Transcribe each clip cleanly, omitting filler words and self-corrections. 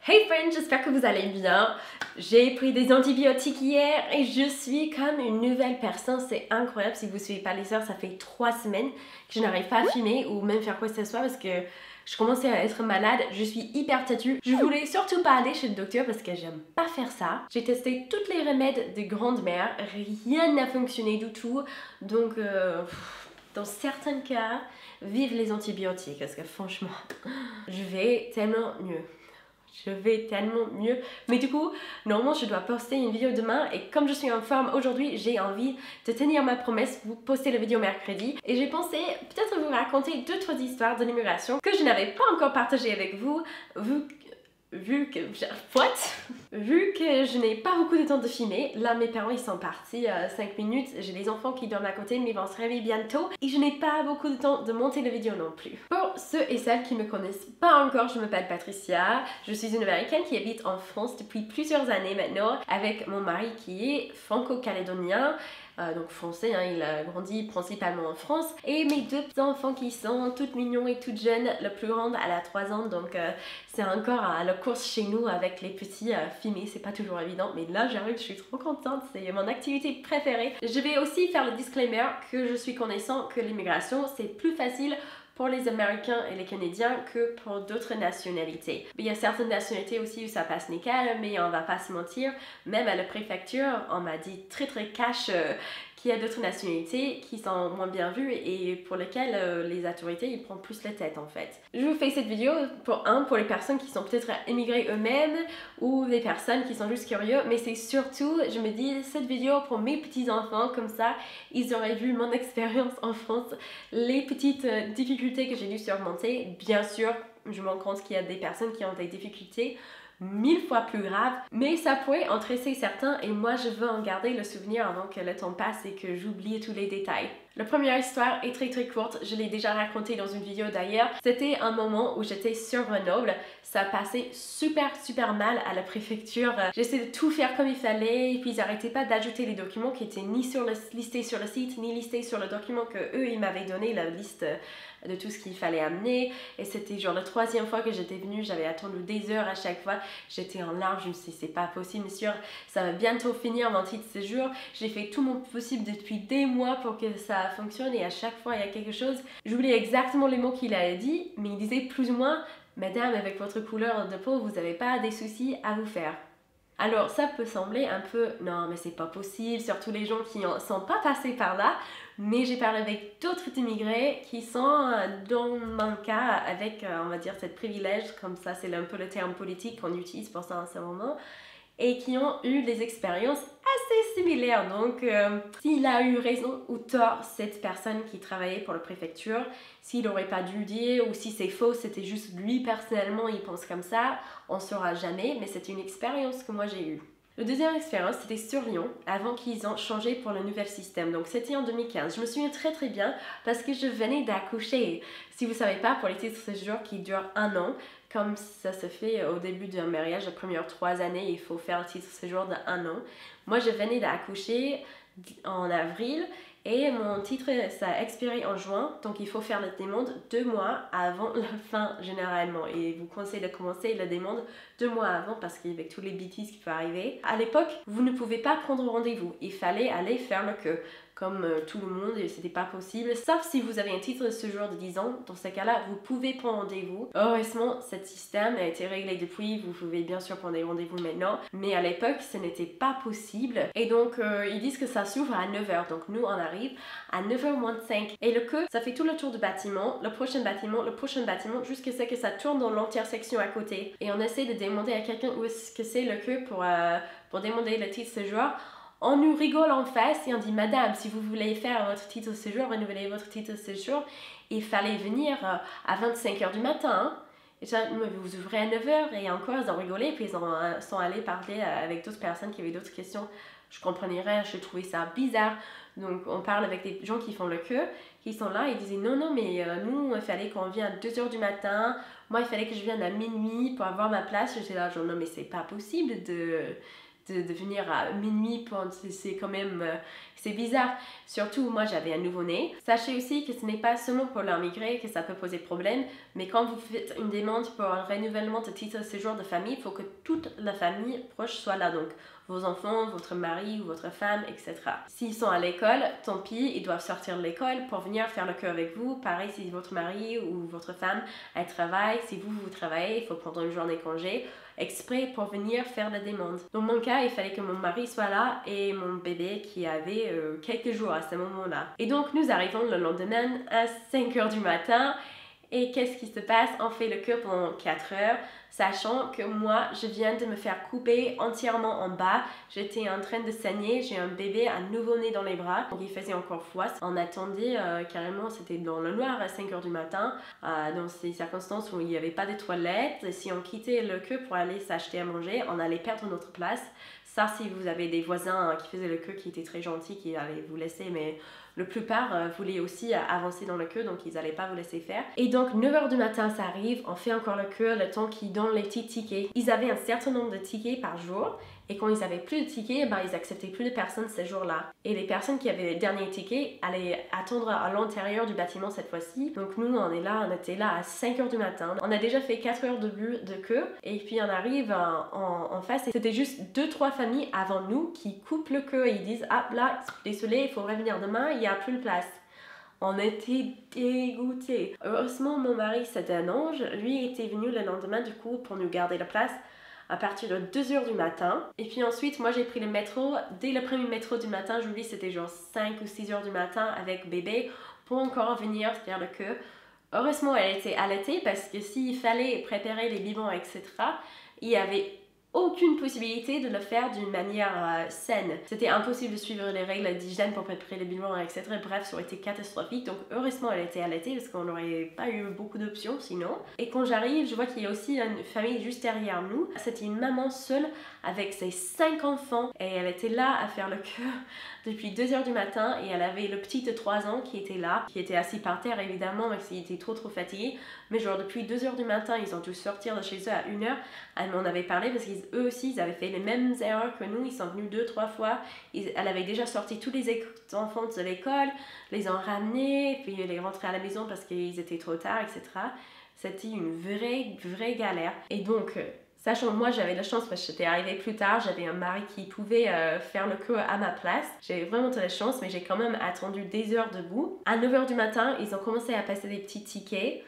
Hey friends, j'espère que vous allez bien. J'ai pris des antibiotiques hier et je suis comme une nouvelle personne. C'est incroyable. Si vous ne suivez pas les heures, ça fait 3 semaines que je n'arrive pas à fumer ou même faire quoi que ce soit parce que je commençais à être malade. Je suis hyper têtue. Je voulais surtout pas aller chez le docteur parce que j'aime pas faire ça. J'ai testé tous les remèdes de grande-mère. Rien n'a fonctionné du tout. Donc, dans certains cas, vive les antibiotiques parce que franchement, je vais tellement mieux. Mais du coup, normalement je dois poster une vidéo demain et comme je suis en forme aujourd'hui, j'ai envie de tenir ma promesse, vous poster la vidéo mercredi. Et j'ai pensé peut-être vous raconter 2-3 histoires de l'immigration que je n'avais pas encore partagées avec vous, vu que je n'ai pas beaucoup de temps de filmer. Là mes parents ils sont partis 5 minutes, j'ai les enfants qui dorment à côté mais ils vont se réveiller bientôt et je n'ai pas beaucoup de temps de monter la vidéo non plus. Pour ceux et celles qui me connaissent pas encore, je m'appelle Patricia, je suis une américaine qui habite en France depuis plusieurs années maintenant avec mon mari qui est franco-calédonien. Donc français, hein, il a grandi principalement en France. Et mes 2 petits enfants qui sont toutes mignons et toutes jeunes. La plus grande, elle a 3 ans, donc c'est encore à la course chez nous avec les petits filmer. C'est pas toujours évident, mais là j'arrive, je suis trop contente. C'est mon activité préférée. Je vais aussi faire le disclaimer que je suis connaissant que l'immigration, c'est plus facile pour les Américains et les Canadiens que pour d'autres nationalités. Il y a certaines nationalités aussi où ça passe nickel, mais on va pas se mentir, même à la préfecture, on m'a dit très cash qu'il y a d'autres nationalités qui sont moins bien vues et pour lesquelles les autorités ils prennent plus la tête en fait. Je vous fais cette vidéo pour les personnes qui sont peut-être immigrées eux-mêmes ou des personnes qui sont juste curieux, mais c'est surtout, je me dis, cette vidéo pour mes petits-enfants, comme ça, ils auraient vu mon expérience en France, les petites difficultés que j'ai dû surmonter. Bien sûr, je me rends compte qu'il y a des personnes qui ont des difficultés 1000 fois plus grave, mais ça pourrait en stresser certains et moi je veux en garder le souvenir avant que le temps passe et que j'oublie tous les détails. La première histoire est très courte, je l'ai déjà racontée dans une vidéo d'ailleurs. C'était un moment où j'étais sur Grenoble, ça passait super mal à la préfecture. J'essayais de tout faire comme il fallait et puis ils n'arrêtaient pas d'ajouter les documents qui étaient ni listés sur le site ni listés sur le document que eux ils m'avaient donné, la liste de tout ce qu'il fallait amener. Et c'était genre la 3e fois que j'étais venue, j'avais attendu des heures à chaque fois. J'étais en larmes, je me suis dit c'est pas possible monsieur, ça va bientôt finir mon titre de séjour. J'ai fait tout mon possible depuis des mois pour que ça fonctionne et à chaque fois il y a quelque chose. J'oublie exactement les mots qu'il a dit, mais il disait plus ou moins madame avec votre couleur de peau vous n'avez pas des soucis à vous faire. Alors ça peut sembler un peu non mais c'est pas possible, surtout les gens qui ne sont pas passés par là, mais j'ai parlé avec d'autres immigrés qui sont dans mon cas avec on va dire cette privilège, comme ça c'est un peu le terme politique qu'on utilise pour ça en ce moment, et qui ont eu des expériences assez similaires. Donc s'il a eu raison ou tort cette personne qui travaillait pour la préfecture, s'il n'aurait pas dû dire ou si c'est faux, c'était juste lui personnellement il pense comme ça, on ne saura jamais, mais c'est une expérience que moi j'ai eue. La deuxième expérience, c'était sur Lyon, avant qu'ils ont changé pour le nouvel système. Donc c'était en 2015. Je me souviens très bien parce que je venais d'accoucher. Si vous ne savez pas, pour les titres de séjour qui durent 1 an, comme ça se fait au début d'un mariage, les premières 3 années, il faut faire le titre de séjour de 1 an. Moi, je venais d'accoucher en avril et mon titre, ça a expiré en juin, donc il faut faire la demande 2 mois avant la fin généralement. Et vous conseille de commencer la demande 2 mois avant parce qu'avec tous les bêtises qui peuvent arriver. À l'époque, vous ne pouvez pas prendre rendez-vous, il fallait aller faire le queue. Comme tout le monde, et c'était pas possible. Sauf si vous avez un titre de séjour de 10 ans, dans ce cas-là, vous pouvez prendre rendez-vous. Heureusement, ce système a été réglé depuis, vous pouvez bien sûr prendre des rendez-vous maintenant, mais à l'époque, ce n'était pas possible. Et donc, ils disent que ça s'ouvre à 9h, donc nous, on arrive à 9h moins 5. Et le queue, ça fait tout le tour du bâtiment, le prochain bâtiment, jusqu'à ce que ça tourne dans l'intersection à côté. Et on essaie de demander à quelqu'un où est-ce que c'est le queue pour demander le titre de séjour. On nous rigole en face et on dit madame, si vous voulez faire votre titre de séjour, renouveler votre titre de séjour, il fallait venir à 25h du matin. Hein. Et ça, vous ouvrez à 9h et encore ils ont rigolé puis ils sont allés parler avec d'autres personnes qui avaient d'autres questions. Je comprenais rien, je trouvais ça bizarre. Donc on parle avec des gens qui font le queue, qui sont là et ils disaient non mais nous il fallait qu'on vienne à 2h du matin, moi il fallait que je vienne à minuit pour avoir ma place. J'étais là genre non mais c'est pas possible de venir à minuit, c'est quand même c'est bizarre. Surtout moi j'avais un nouveau-né. Sachez aussi que ce n'est pas seulement pour l'immigré que ça peut poser problème, mais quand vous faites une demande pour un renouvellement de titre de séjour de famille, il faut que toute la famille proche soit là, donc vos enfants, votre mari ou votre femme, etc. S'ils sont à l'école, tant pis, ils doivent sortir de l'école pour venir faire le queue avec vous. Pareil si votre mari ou votre femme elle travaille, si vous travaillez, il faut prendre une journée congé exprès pour venir faire la demande. Dans mon cas, il fallait que mon mari soit là et mon bébé qui avait quelques jours à ce moment-là. Et donc nous arrivons le lendemain à 5h du matin et qu'est-ce qui se passe? On fait le queue pendant 4 heures, sachant que moi je viens de me faire couper entièrement en bas. J'étais en train de saigner, j'ai un bébé, un nouveau-né dans les bras, donc il faisait encore froid. On attendait carrément, c'était dans le noir à 5h du matin, dans ces circonstances où il n'y avait pas de toilettes. Et si on quittait le queue pour aller s'acheter à manger, on allait perdre notre place. Ça, si vous avez des voisins qui faisaient le queue, qui étaient très gentils, qui allaient vous laisser, mais la plupart voulaient aussi avancer dans le queue, donc ils n'allaient pas vous laisser faire. Et donc 9h du matin, ça arrive, on fait encore le queue, le temps qu'ils donnent les petits tickets. Ils avaient un certain nombre de tickets par jour, et quand ils avaient plus de tickets, ben, ils acceptaient plus de personnes ces jours-là. Et les personnes qui avaient les derniers tickets allaient attendre à l'intérieur du bâtiment cette fois-ci. Donc nous, on était là à 5h du matin. On a déjà fait 4 heures de queue, et puis on arrive en face, et c'était juste 2-3 familles avant nous qui coupent le queue, et ils disent « Ah là, désolé, il faut revenir demain, il n'y a plus de place ». On était dégoûtés. Heureusement, mon mari, c'était un ange. Lui était venu le lendemain du coup pour nous garder la place à partir de 2h du matin. Et puis ensuite, moi j'ai pris le métro. Dès le premier métro du matin, j'oublie, c'était genre 5 ou 6h du matin avec bébé pour encore venir faire le queue. Heureusement, elle était allaitée parce que s'il fallait préparer les biberons, etc., il y avait aucune possibilité de le faire d'une manière saine. C'était impossible de suivre les règles d'hygiène pour préparer les biberons, etc. Bref, ça aurait été catastrophique. Donc heureusement, elle était allaitée parce qu'on n'aurait pas eu beaucoup d'options sinon. Et quand j'arrive, je vois qu'il y a aussi une famille juste derrière nous. C'était une maman seule avec ses 5 enfants et elle était là à faire le queue depuis 2h du matin et elle avait le petit de 3 ans qui était là, qui était assis par terre évidemment parce qu'il était trop fatigué. Mais genre depuis 2h du matin, ils ont dû sortir de chez eux à 1h. Elle m'en avait parlé parce qu'eux aussi, ils avaient fait les mêmes erreurs que nous. Ils sont venus 2-3 fois. Elle avait déjà sorti tous les enfants de l'école, les ont ramenés, puis les rentrés à la maison parce qu'ils étaient trop tard, etc. C'était une vraie galère. Et donc, sachant que moi j'avais la chance parce que j'étais arrivée plus tard, j'avais un mari qui pouvait faire le queue à ma place. J'ai vraiment de la chance, mais j'ai quand même attendu des heures debout. À 9h du matin, ils ont commencé à passer des petits tickets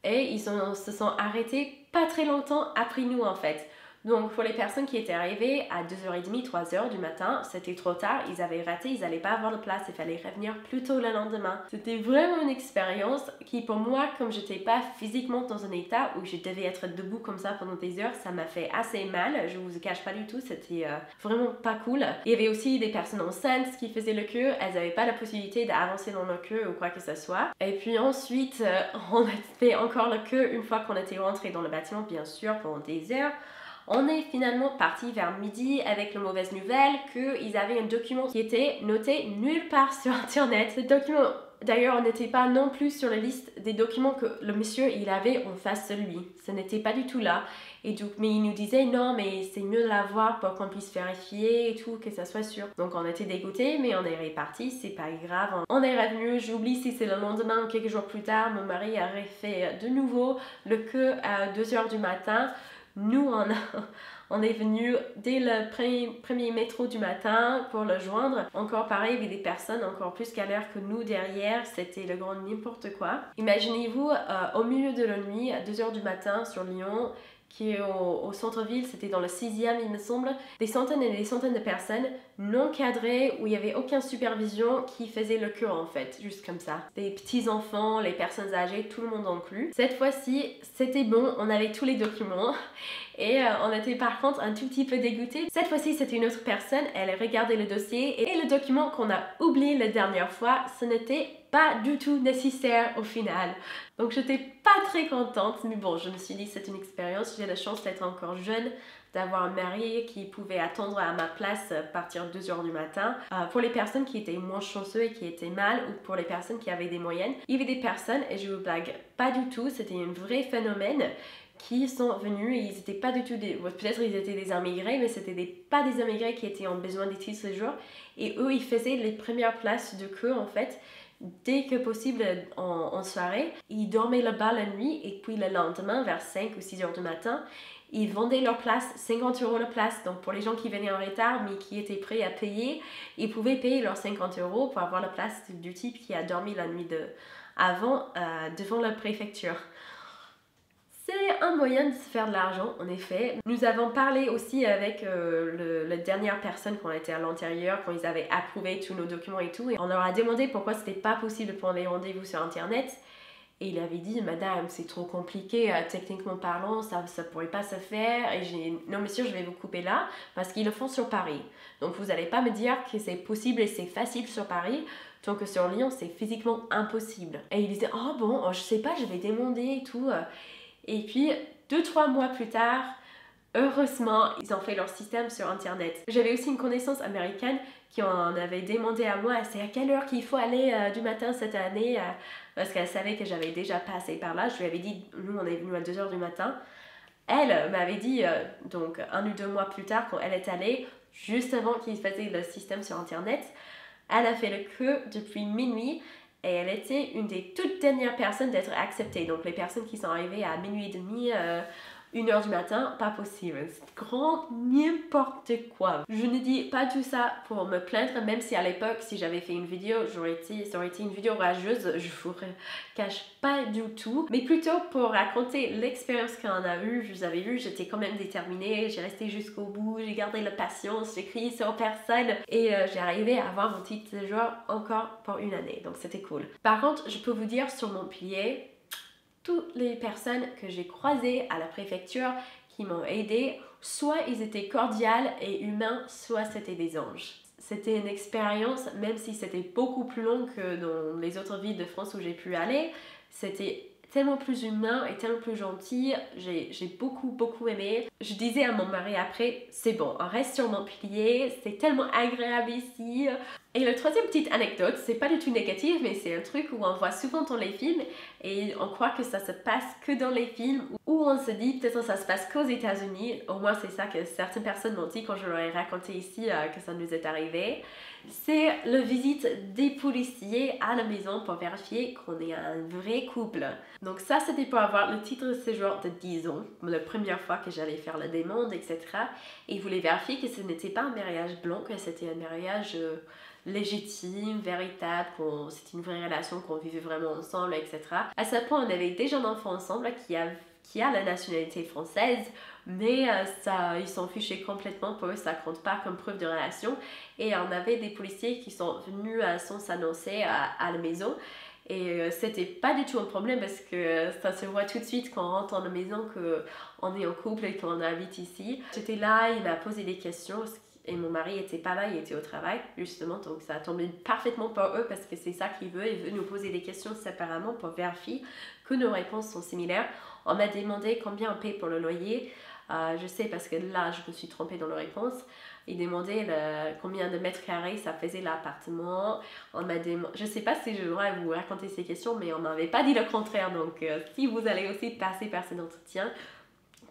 et ils se sont arrêtés pas très longtemps après nous en fait. Donc pour les personnes qui étaient arrivées à 2h30, 3h du matin, c'était trop tard, ils avaient raté, ils n'allaient pas avoir de place, il fallait revenir plus tôt le lendemain. C'était vraiment une expérience qui pour moi, comme j'étais pas physiquement dans un état où je devais être debout comme ça pendant des heures, ça m'a fait assez mal, je vous cache pas du tout, c'était vraiment pas cool. Il y avait aussi des personnes enceintes qui faisaient le queue, elles n'avaient pas la possibilité d'avancer dans le queue ou quoi que ce soit. Et puis ensuite, on a fait encore le queue une fois qu'on était rentré dans le bâtiment, bien sûr, pendant des heures. On est finalement parti vers midi avec la mauvaise nouvelle qu'ils avaient un document qui était noté nulle part sur internet. Ce document, d'ailleurs, n'était pas non plus sur la liste des documents que le monsieur il avait en face de lui. Ce n'était pas du tout là. Et donc, mais il nous disait non, mais c'est mieux de l'avoir pour qu'on puisse vérifier et tout, que ça soit sûr. Donc on était dégoûtés, mais on est reparti, c'est pas grave. On est revenu, j'oublie si c'est le lendemain ou quelques jours plus tard, mon mari a refait de nouveau le queue à 2h du matin. Nous, on est venu dès le premier métro du matin pour le joindre. Encore pareil, il y avait des personnes encore plus galères que nous derrière. C'était le grand n'importe quoi. Imaginez-vous, au milieu de la nuit, à 2h du matin sur Lyon, qui est au centre-ville, c'était dans le 6e il me semble, des centaines et des centaines de personnes non cadrées où il n'y avait aucune supervision qui faisait le queue en fait, juste comme ça. Des petits enfants, les personnes âgées, tout le monde inclus. Cette fois-ci, c'était bon, on avait tous les documents et on était par contre un tout petit peu dégoûtés. Cette fois-ci, c'était une autre personne, elle regardait le dossier et le document qu'on a oublié la dernière fois, ce n'était pas du tout nécessaire au final. Donc j'étais pas très contente, mais bon, je me suis dit c'est une expérience, j'ai la chance d'être encore jeune, d'avoir un mari qui pouvait attendre à ma place à partir de 2h du matin. Pour les personnes qui étaient moins chanceux et qui étaient mal, ou pour les personnes qui avaient des moyennes, il y avait des personnes, et je vous blague pas du tout, c'était un vrai phénomène, qui sont venus et ils n'étaient pas du tout des... Peut-être ils étaient des immigrés, mais c'était pas des immigrés qui étaient en besoin des titres de séjour. Et eux, ils faisaient les premières places de queue en fait, dès que possible en soirée. Ils dormaient là-bas la nuit et puis le lendemain, vers 5 ou 6 heures du matin, ils vendaient leur place, 50 € la place. Donc pour les gens qui venaient en retard mais qui étaient prêts à payer, ils pouvaient payer leurs 50 € pour avoir la place du type qui a dormi la nuit avant devant la préfecture. C'est un moyen de se faire de l'argent, en effet. Nous avons parlé aussi avec la dernière personne quand on était à l'intérieur, quand ils avaient approuvé tous nos documents et tout. Et on leur a demandé pourquoi c'était pas possible de prendre les rendez-vous sur Internet. Et il avait dit, madame, c'est trop compliqué, techniquement parlant, ça pourrait pas se faire. Et j'ai dit, non monsieur, je vais vous couper là, parce qu'ils le font sur Paris. Donc vous n'allez pas me dire que c'est possible et c'est facile sur Paris, tant que sur Lyon, c'est physiquement impossible. Et il disait, oh bon, je sais pas, je vais demander et tout. Et puis, 2-3 mois plus tard, heureusement, ils ont fait leur système sur Internet. J'avais aussi une connaissance américaine qui en avait demandé à moi, c'est à quelle heure qu'il faut aller du matin cette année, parce qu'elle savait que j'avais déjà passé par là. Je lui avais dit, nous on est venu à 2 heures du matin. Elle m'avait dit, donc 1 ou 2 mois plus tard, quand elle est allée, juste avant qu'ils faisaient le système sur Internet, elle a fait le queue depuis minuit. Et elle était une des toutes dernières personnes d'être acceptée. Donc les personnes qui sont arrivées à minuit et demi, 1 heure du matin, pas possible. C'est grand n'importe quoi. Je ne dis pas tout ça pour me plaindre, même si à l'époque, si j'avais fait une vidéo, ça aurait été une vidéo rageuse, je vous cache pas du tout. Mais plutôt pour raconter l'expérience qu'on a eue. Vous avez vu, j'étais quand même déterminée, j'ai resté jusqu'au bout, j'ai gardé la patience, j'ai crié sur personne et j'ai arrivé à avoir mon titre de séjour encore pour 1 année. Donc c'était cool. Par contre, je peux vous dire sur Montpellier, toutes les personnes que j'ai croisées à la préfecture qui m'ont aidée, soit ils étaient cordiales et humains, soit c'était des anges. C'était une expérience, même si c'était beaucoup plus long que dans les autres villes de France où j'ai pu aller, c'était tellement plus humain et tellement plus gentil, j'ai beaucoup aimé. Je disais à mon mari après, c'est bon, on reste sur Montpellier, c'est tellement agréable ici. Et la troisième petite anecdote, c'est pas du tout négatif, mais c'est un truc où on voit souvent dans les films et on croit que ça se passe que dans les films, où on se dit peut-être que ça se passe qu'aux États-Unis. Au moins c'est ça que certaines personnes m'ont dit quand je leur ai raconté ici que ça nous est arrivé. C'est la visite des policiers à la maison pour vérifier qu'on est un vrai couple. Donc ça c'était pour avoir le titre de séjour de 10 ans, la première fois que j'allais faire la demande, etc. Et ils voulaient vérifier que ce n'était pas un mariage blanc, que c'était un mariage légitime, véritable, c'était une vraie relation, qu'on vivait vraiment ensemble, etc. À ce point, on avait déjà un enfant ensemble qui a la nationalité française, mais ils s'en fichaient complètement. Pour eux, ça compte pas comme preuve de relation. Et on avait des policiers qui sont venus sans s'annoncer à la maison. Et c'était pas du tout un problème parce que ça se voit tout de suite quand on rentre dans la maison qu'on est en couple et qu'on habite ici. J'étais là, il m'a posé des questions. Et mon mari était pas là, il était au travail justement, donc ça a tombé parfaitement pour eux parce que c'est ça qu'il veut. Il veut nous poser des questions séparément pour vérifier que nos réponses sont similaires. On m'a demandé combien on paye pour le loyer. Je sais parce que là je me suis trompée dans la réponse. Il demandait combien de mètres carrés ça faisait l'appartement. Je sais pas si je devrais vous raconter ces questions, mais on m'avait pas dit le contraire. Donc si vous allez aussi passer par cet entretien,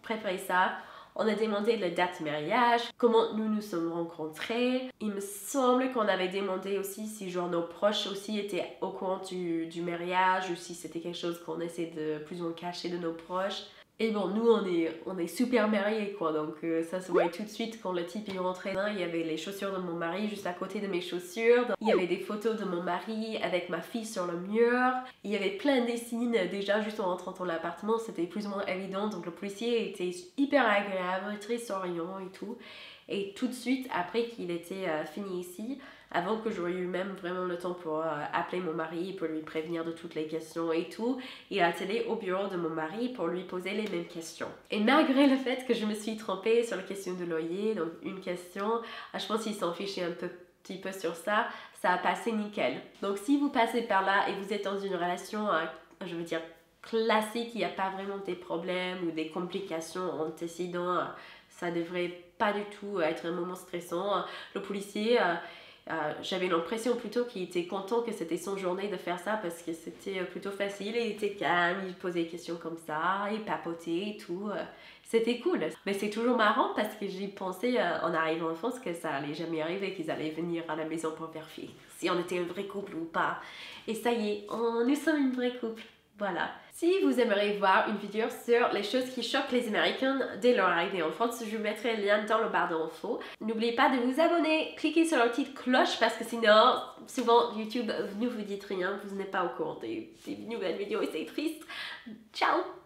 préparez ça. On a demandé la date du mariage, comment nous nous sommes rencontrés. Il me semble qu'on avait demandé aussi si genre nos proches aussi étaient au courant du mariage ou si c'était quelque chose qu'on essaie de plus ou moins cacher de nos proches. Et bon, nous on est super mariés quoi, donc ça se voyait tout de suite quand le type est rentré. Il y avait les chaussures de mon mari juste à côté de mes chaussures. Il y avait des photos de mon mari avec ma fille sur le mur. Il y avait plein de signes déjà juste en rentrant dans l'appartement, c'était plus ou moins évident. Donc le policier était hyper agréable, très souriant et tout. Et tout de suite après qu'il était fini ici, avant que j'aurais eu même vraiment le temps pour appeler mon mari, pour lui prévenir de toutes les questions et tout, il a allé au bureau de mon mari pour lui poser les mêmes questions. Et malgré le fait que je me suis trompée sur la question de loyer, donc une question, je pense qu'il s'en fichait petit peu sur ça, ça a passé nickel. Donc si vous passez par là et vous êtes dans une relation, je veux dire, classique, il n'y a pas vraiment des problèmes ou des complications antécédents, ça devrait pas du tout être un moment stressant. Le policier, J'avais l'impression plutôt qu'il était content que c'était son journée de faire ça parce que c'était plutôt facile, il était calme, il posait des questions comme ça, il papotait et tout. C'était cool. Mais c'est toujours marrant parce que j'ai pensé en arrivant en France que ça allait jamais arriver, qu'ils allaient venir à la maison pour vérifier si on était un vrai couple ou pas. Et ça y est, nous sommes une vraie couple. Voilà. Si vous aimeriez voir une vidéo sur les choses qui choquent les Américains dès leur arrivée en France, je vous mettrai le lien dans le barre d'infos. N'oubliez pas de vous abonner, cliquez sur la petite cloche parce que sinon, souvent YouTube ne vous dit rien, vous n'êtes pas au courant des nouvelles vidéos et c'est triste. Ciao!